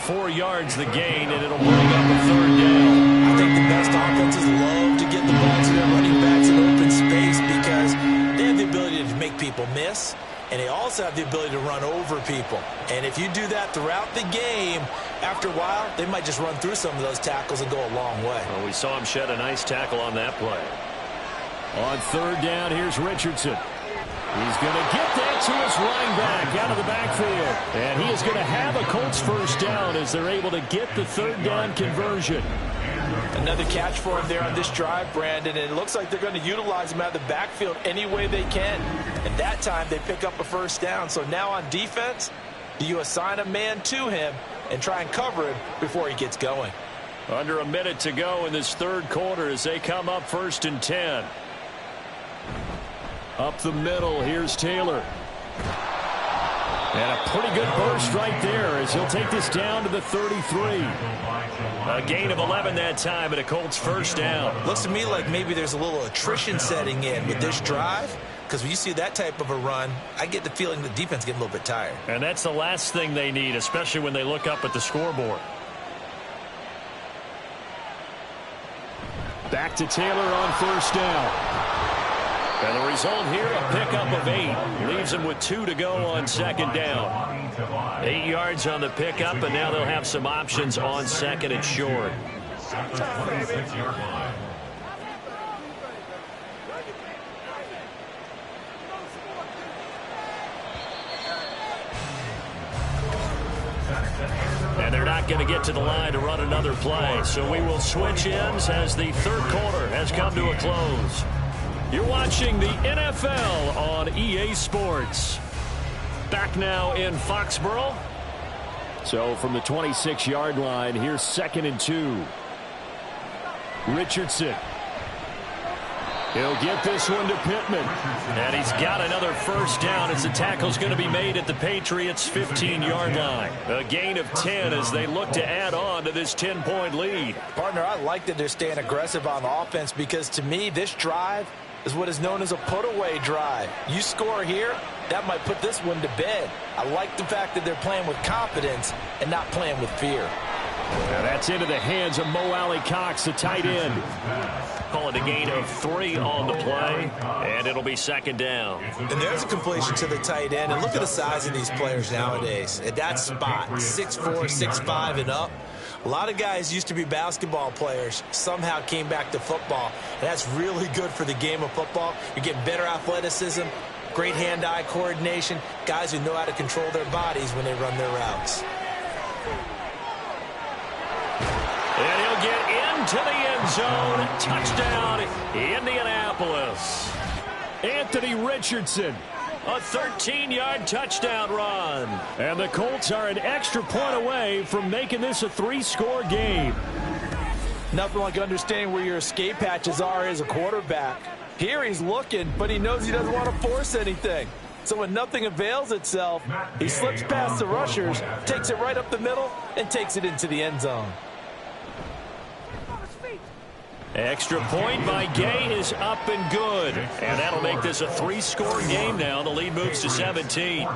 4 yards the gain, and it'll bring up a third down. I think the best offenses love to get the ball to their running backs in open space because they have the ability to make people miss, and they also have the ability to run over people. And if you do that throughout the game, after a while, they might just run through some of those tackles and go a long way. Well, we saw him shed a nice tackle on that play. On third down, here's Richardson. He's going to get that to his running back out of the backfield. And he is going to have a Colts first down as they're able to get the third down conversion. Another catch for him there on this drive, Brandon, and it looks like they're going to utilize him out of the backfield any way they can. And that time they pick up a first down. So now on defense, do you assign a man to him and try and cover him before he gets going? Under a minute to go in this third quarter as they come up 1st and 10. Up the middle, here's Taylor. And a pretty good burst right there as he'll take this down to the 33. A gain of 11 that time and a Colts first down. Looks to me like maybe there's a little attrition setting in with this drive, because when you see that type of a run, I get the feeling the defense getting a little bit tired. And that's the last thing they need, especially when they look up at the scoreboard. Back to Taylor on first down. And the result here, a pickup of 8. Leaves him with 2 to go on second down. 8 yards on the pickup, and now they'll have some options on second and short. And they're not going to get to the line to run another play. So we will switch ends as the third quarter has come to a close. You're watching the NFL on EA Sports. Back now in Foxborough. So from the 26-yard line, here's 2nd and 2. Richardson. He'll get this one to Pittman. And he's got another first down as the tackle's going to be made at the Patriots' 15-yard line. A gain of 10 as they look to add on to this 10-point lead. Partner, I like that they're staying aggressive on offense because to me, this drive is what is known as a put-away drive. You score here, that might put this one to bed. I like the fact that they're playing with confidence and not playing with fear. Now that's into the hands of Mo Alley-Cox, the tight end. Call it a gain of 3 on the play, and it'll be second down. And there's a completion to the tight end. And look at the size of these players nowadays. At that spot, 6'4", 6'5", and up. A lot of guys used to be basketball players, somehow came back to football. And that's really good for the game of football. You're getting better athleticism, great hand-eye coordination, guys who know how to control their bodies when they run their routes. And he'll get into the end zone. Touchdown, Indianapolis. Anthony Richardson. A 13-yard touchdown run. And the Colts are an extra point away from making this a 3-score game. Nothing like understanding where your escape hatches are as a quarterback. Here he's looking, but he knows he doesn't want to force anything. So when nothing avails itself, he slips past the rushers, takes it right up the middle, and takes it into the end zone. Extra point by Gay is up and good. And that'll make this a 3-score game now. The lead moves to 17.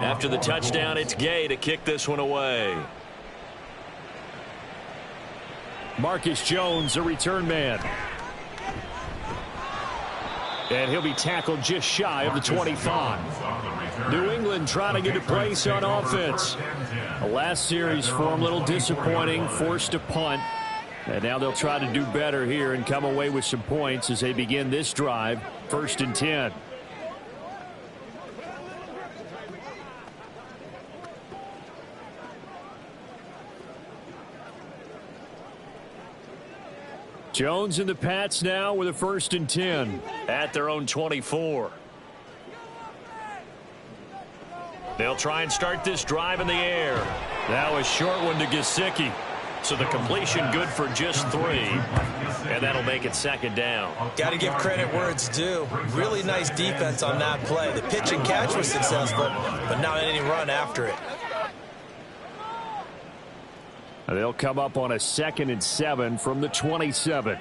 After the touchdown, it's Gay to kick this one away. Marcus Jones, a return man. And he'll be tackled just shy of the 25. New England trying to get a place on offense. The last series for him, a little disappointing, forced a punt. And now they'll try to do better here and come away with some points as they begin this drive. 1st and 10. Jones and the Pats now with a 1st and 10 at their own 24. They'll try and start this drive in the air. Now a short one to Gesicki. So the completion good for just 3. And that'll make it 2nd down. Got to give credit where it's due. Really nice defense on that play. The pitch and catch was successful, but not any run after it. They'll come up on a 2nd and 7 from the 27.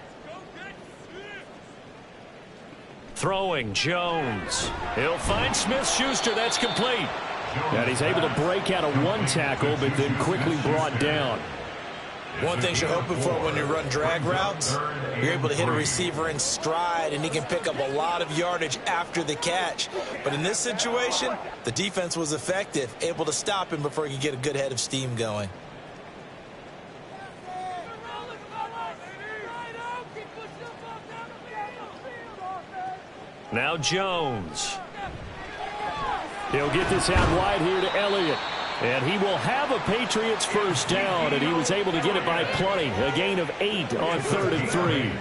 Throwing Jones. He'll find Smith-Schuster. That's complete. And he's able to break out of 1 tackle, but then quickly brought down. One thing you're hoping for when you run drag routes, you're able to hit a receiver in stride, and he can pick up a lot of yardage after the catch. But in this situation, the defense was effective, able to stop him before he could get a good head of steam going. Now Jones. He'll get this out wide here to Elliott. And he will have a Patriots 1st down, and he was able to get it by plenty. A gain of 8 on 3rd and 3.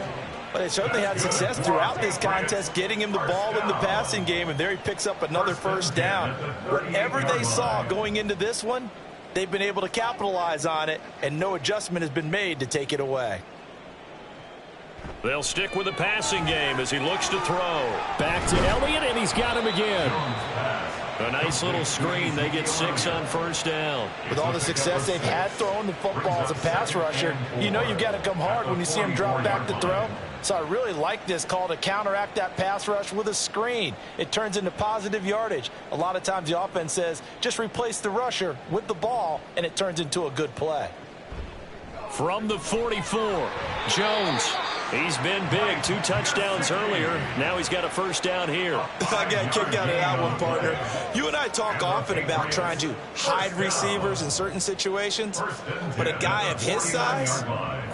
But they certainly had success throughout this contest, getting him the ball in the passing game, and there he picks up another 1st down. Whatever they saw going into this one, they've been able to capitalize on it, and no adjustment has been made to take it away. They'll stick with the passing game as he looks to throw. Back to Elliott, and he's got him again. A nice little screen. They get 6 on 1st down. With all the success they've had throwing the football as a pass rusher, you know you've got to come hard when you see him drop back to throw. So I really like this call to counteract that pass rush with a screen. It turns into positive yardage. A lot of times the offense says, just replace the rusher with the ball, and it turns into a good play. From the 44, Jones. He's been big. 2 touchdowns earlier. Now he's got a 1st down here. I got kicked out of that one, partner. You and I talk often about trying to hide receivers in certain situations, but a guy of his size,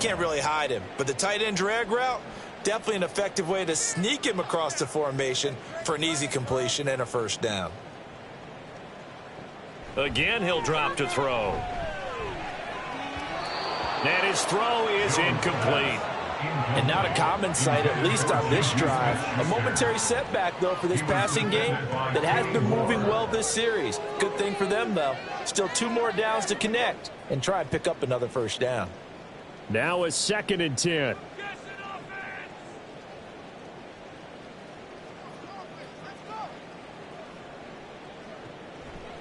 can't really hide him. But the tight end drag route, definitely an effective way to sneak him across the formation for an easy completion and a 1st down. Again, he'll drop to throw. And his throw is incomplete. And not a common sight, at least on this drive. A momentary setback, though, for this passing game that has been moving well this series. Good thing for them, though. Still 2 more downs to connect and try and pick up another 1st down. Now a 2nd and 10.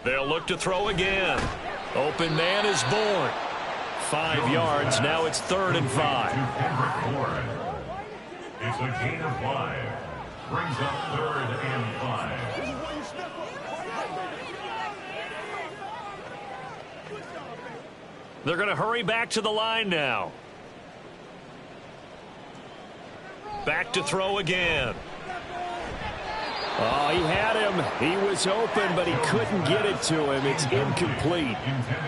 They'll look to throw again. Open man is born. 5 yards. Now it's 3rd and 5. It's a gain of 5. Brings up 3rd and 5. They're going to hurry back to the line now. Back to throw again. Oh, he had him. He was open, but he couldn't get it to him. It's incomplete.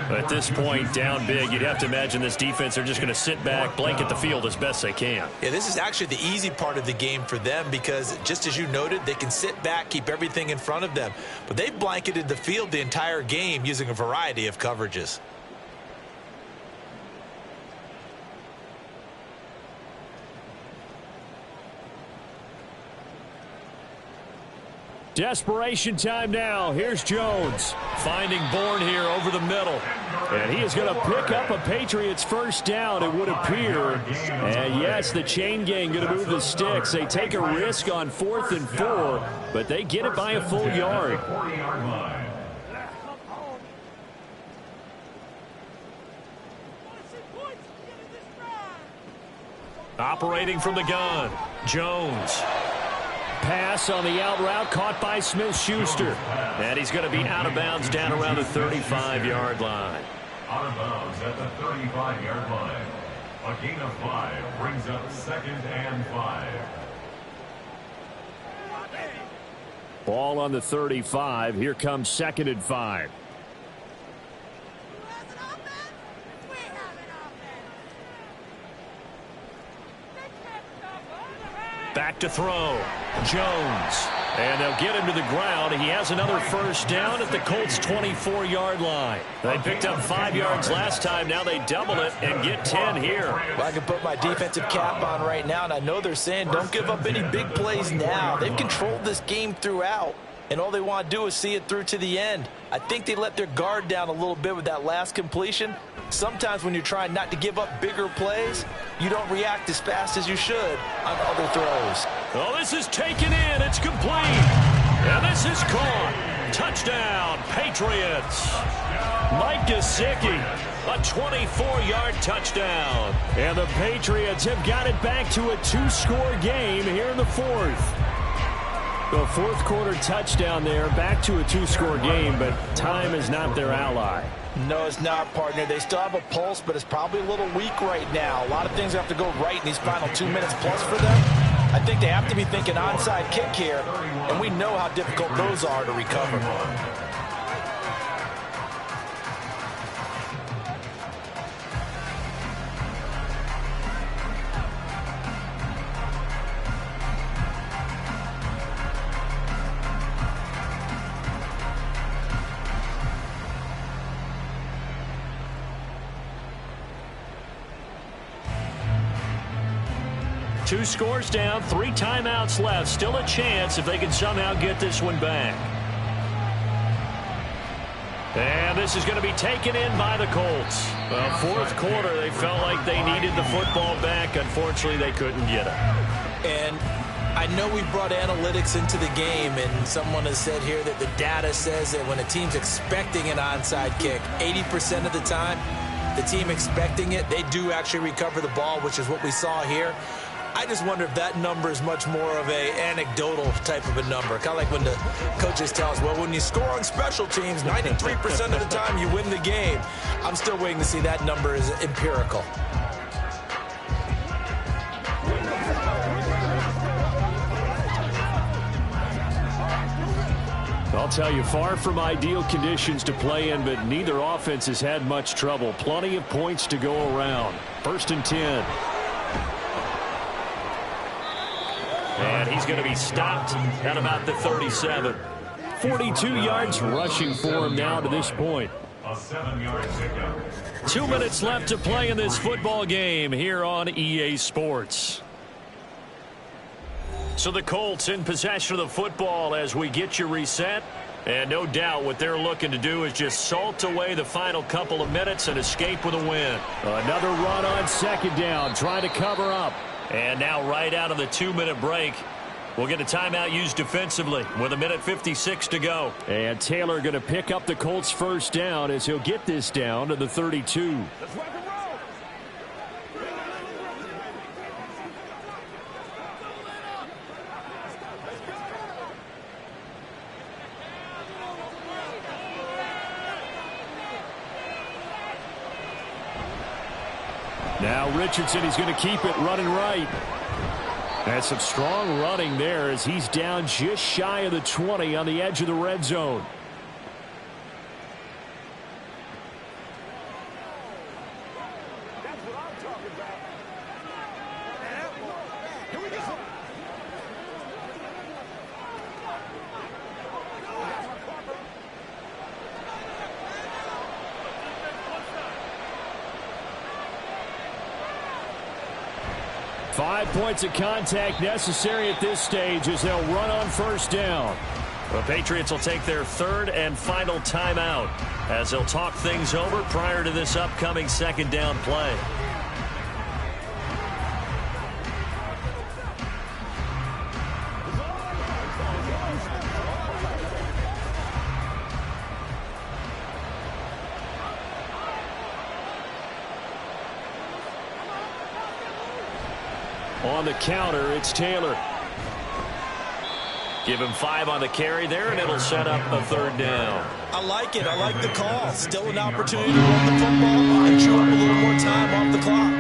At this point, down big, you'd have to imagine this defense are just going to sit back, blanket the field as best they can. Yeah, this is actually the easy part of the game for them because, just as you noted, they can sit back, keep everything in front of them. But they blanketed the field the entire game using a variety of coverages. Desperation time now. Here's Jones. Finding Bourne here over the middle. And he is going to pick up a Patriots 1st down, it would appear. And yes, the chain gang going to move the sticks. They take a risk on 4th and 4, but they get it by a full yard. Operating from the gun, Jones. Pass on the out route caught by Smith-Schuster. And he's going to be out of bounds down around the 35-yard line. Out of bounds at the 35-yard line. A gain of 5 brings up 2nd and 5. Ball on the 35. Here comes 2nd and 5. Back to throw. Jones. And they'll get him to the ground. He has another first down at the Colts' 24-yard line. They picked up 5 yards last time. Now they double it and get 10 here. Well, I can put my defensive cap on right now, and I know they're saying don't give up any big plays now. They've controlled this game throughout, and all they want to do is see it through to the end. I think they let their guard down a little bit with that last completion. Sometimes when you're trying not to give up bigger plays, you don't react as fast as you should on other throws. Oh, this is taken in. It's complete. And this is caught. Touchdown, Patriots. Mike Gesicki, a 24-yard touchdown. And the Patriots have got it back to a 2-score game here in the fourth. The fourth quarter touchdown there, back to a 2-score game, but time is not their ally. No, it's not, partner. They still have a pulse, but it's probably a little weak right now. A lot of things have to go right in these final 2 minutes plus for them. I think they have to be thinking onside kick here, and we know how difficult those are to recover. Two scores down, 3 timeouts left. Still a chance if they can somehow get this one back. And this is going to be taken in by the Colts. Well, fourth quarter, they felt like they needed the football back. Unfortunately, they couldn't get it. And I know we brought analytics into the game, and someone has said here that the data says that when a team's expecting an onside kick, 80% of the time, the team expecting it, they do actually recover the ball, which is what we saw here. I just wonder if that number is much more of a anecdotal type of a number. Kind of like when the coaches tell us, well, when you score on special teams, 93% of the time you win the game. I'm still waiting to see that number is empirical. I'll tell you, far from ideal conditions to play in, but neither offense has had much trouble. Plenty of points to go around. 1st and 10. And he's going to be stopped at about the 37. 42 yards rushing for him now to this point. A 7-yard pickup. 2 minutes left to play in this football game here on EA Sports. So the Colts in possession of the football as we get you reset. And no doubt what they're looking to do is just salt away the final couple of minutes and escape with a win. Another run on 2nd down, trying to cover up. And now right out of the 2-minute break, we'll get a timeout used defensively with 1:56 to go. And Taylor going to pick up the Colts' first down as he'll get this down to the 32. Now Richardson, he's going to keep it running right. That's some strong running there as he's down just shy of the 20 on the edge of the red zone. That's what I'm talking about. Here we go. Five points of contact necessary at this stage as they'll run on 1st down. The Patriots will take their 3rd and final timeout as they'll talk things over prior to this upcoming 2nd down play. On the counter, it's Taylor. Give him 5 on the carry there, and it'll set up a 3rd down. I like it. I like the call. Still an opportunity to run the football and chew up a little more time off the clock.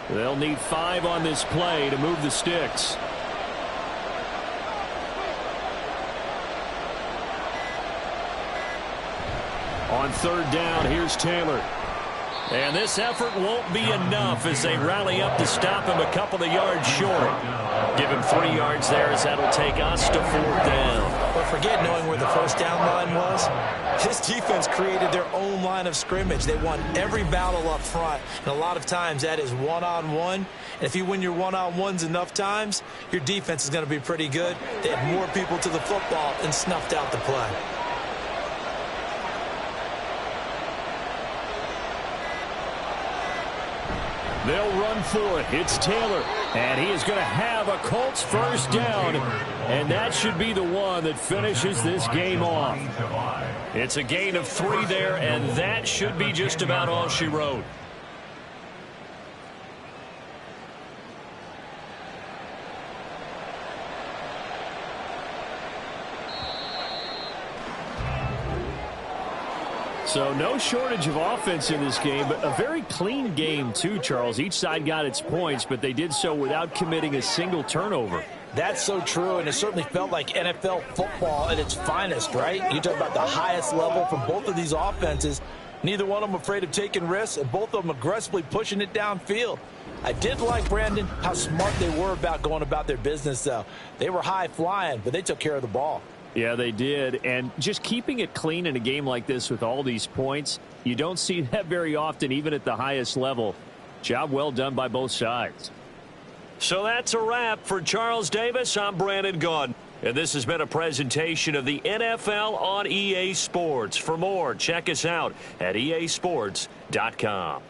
They'll need 5 on this play to move the sticks. On 3rd down, here's Taylor. And this effort won't be enough as they rally up to stop him a couple of yards short. Give him 3 yards there as that'll take us to 4th down. But forget knowing where the first down line was. This defense created their own line of scrimmage. They won every battle up front, and a lot of times that is one-on-one. And if you win your one-on-ones enough times, your defense is going to be pretty good. They had more people to the football and snuffed out the play. They'll run for it. It's Taylor. And he is going to have a Colts first down. And that should be the one that finishes this game off. It's a gain of 3 there, and that should be just about all she wrote. So no shortage of offense in this game, but a very clean game too, Charles. Each side got its points, but they did so without committing a single turnover. That's so true, and it certainly felt like NFL football at its finest, right? You talk about the highest level from both of these offenses. Neither one of them afraid of taking risks, and both of them aggressively pushing it downfield. I did like, Brandon, how smart they were about going about their business, though. They were high-flying, but they took care of the ball. Yeah, they did. And just keeping it clean in a game like this with all these points, you don't see that very often, even at the highest level. Job well done by both sides. So that's a wrap for Charles Davis. I'm Brandon Gaudin. And this has been a presentation of the NFL on EA Sports. For more, check us out at easports.com.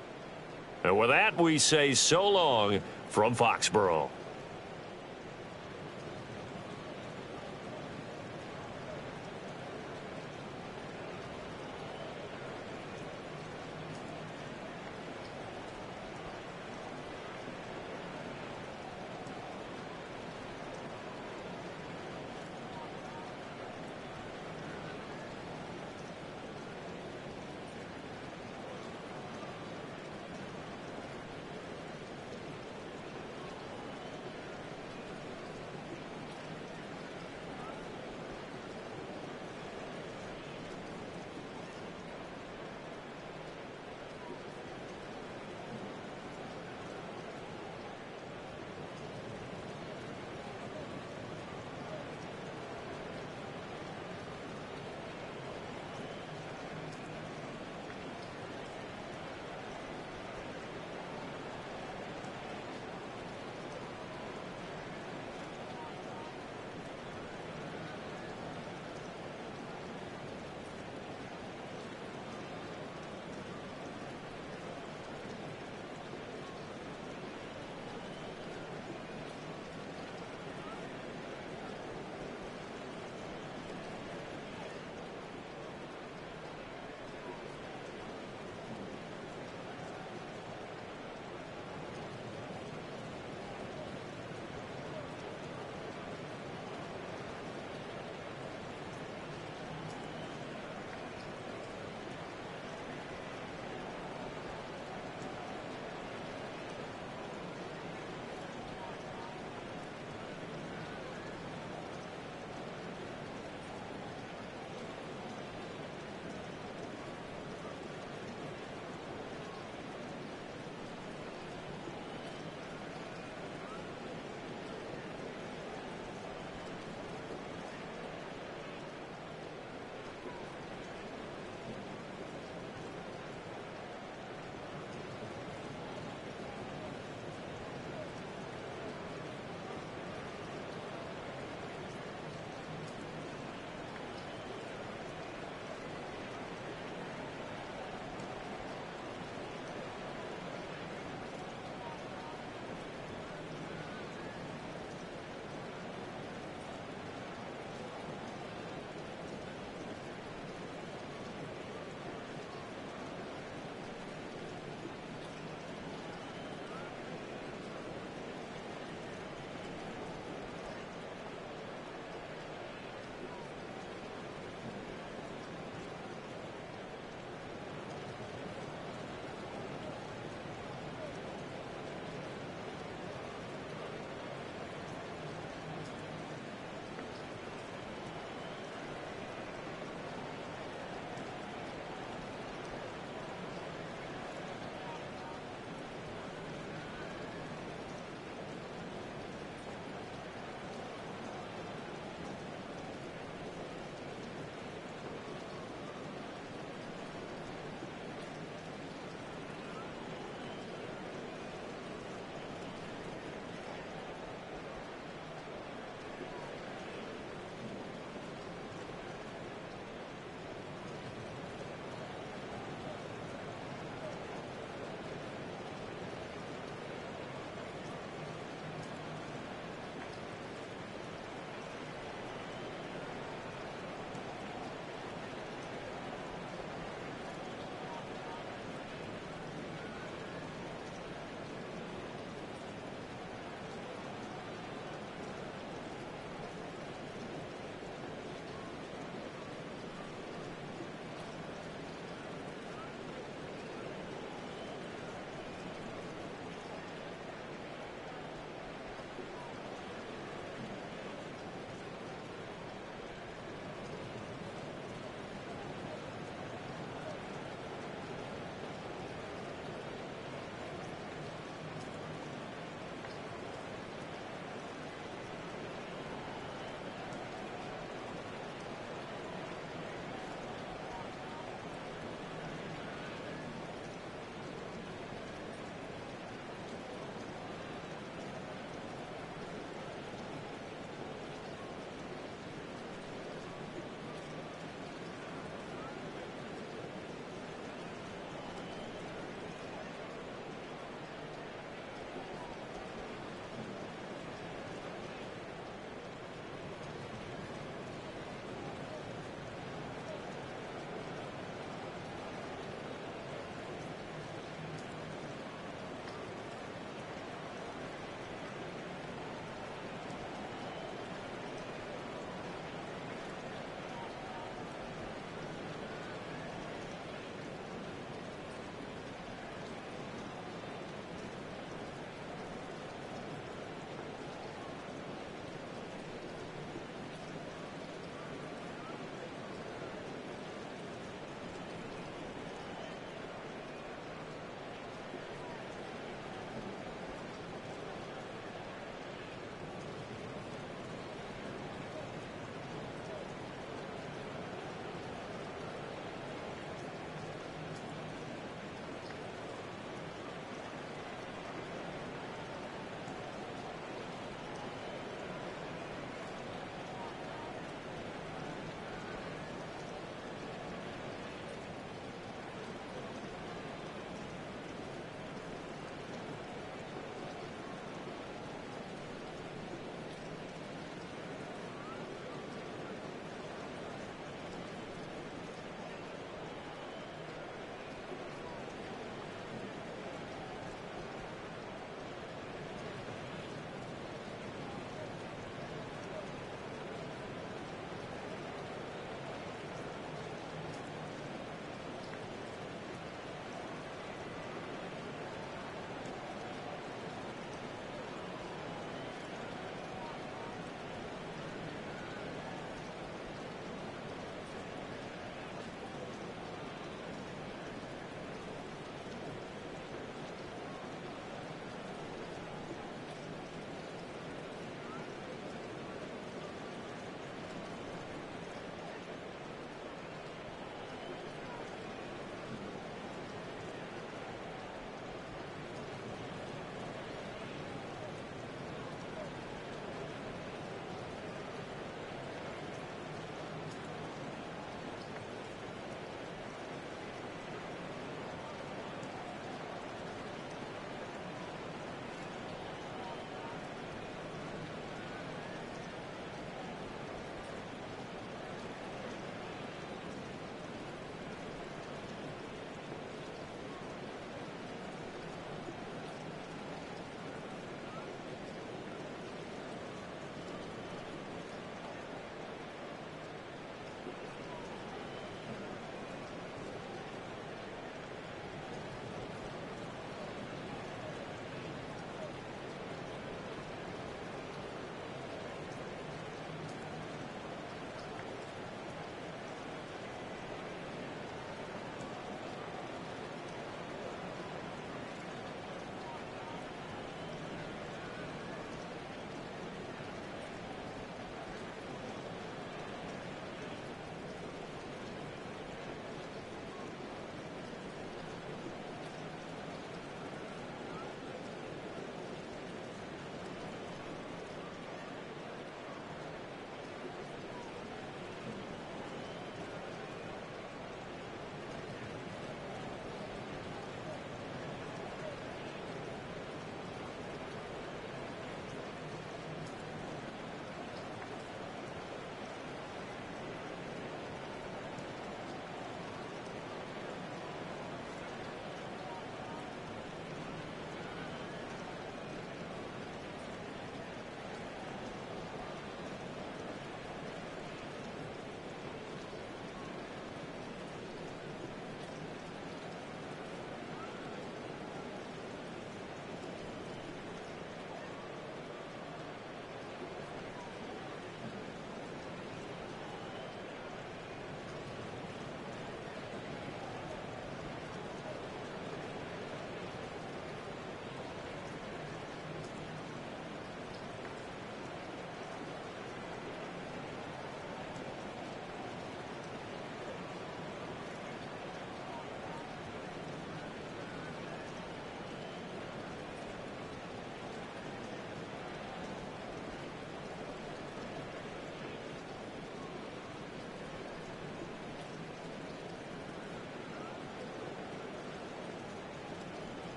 And with that, we say so long from Foxborough.